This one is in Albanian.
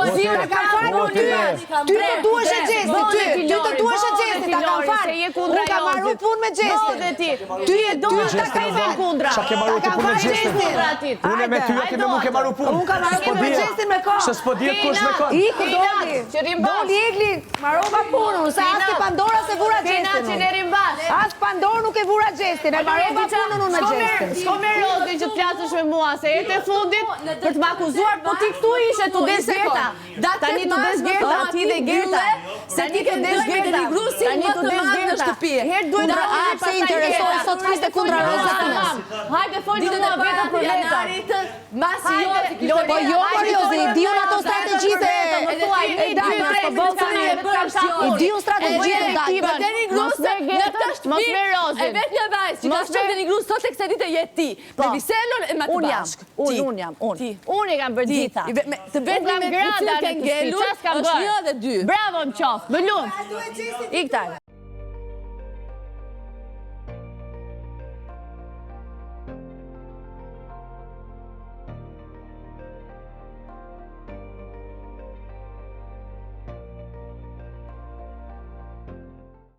Ta kam falur ty. Ty të duhesh e Gjesti, ty të duhesh e Gjesti, ta kam falur. Unë kam marru punë me Gjestin. Ty ta kam falur kundra. Qa ke marru të punë me Gjestin? Unë me ty aty me mu ke marru punë. Unë kam marru punë me Gjestin me kohë. Se s'po dihet kush me kohë. Iku doli Egli, marrova punën, se as ke Pandora se vura Gjestin. As Pandora nuk e vura Gjestin, e marrova punën unë me Gjestin. Shko me Rozi që të flasësh me mua, se e të fundit për të m'akuzuar, po ti këtu ishe të des Gerta. Tani të des Gerta, ti dhe Gerta. Se ti ke des Gerta një grusi më të madh në shtëpi. Herë duhet të A pse interesohet sot fliste kundra Rozanës? Hajde folë në mua vetëm për Leta. Masi jo, Po jo, Mariozi, i diun ato strategjitë e Dajmës, po bëllësani e bërë i diun strategjitë e Dajmës. Për një grusë në të shtëpi, e vetë një vajzë që ka shqote një grusë sot e këse ditë jetë ti. Me Biselon e me të bashkë. Unë i kam bërë gjitha. Të vetë me të cilë ke ngelur, është një dhe dy. Bravo më qofë, më lumë. Iktar.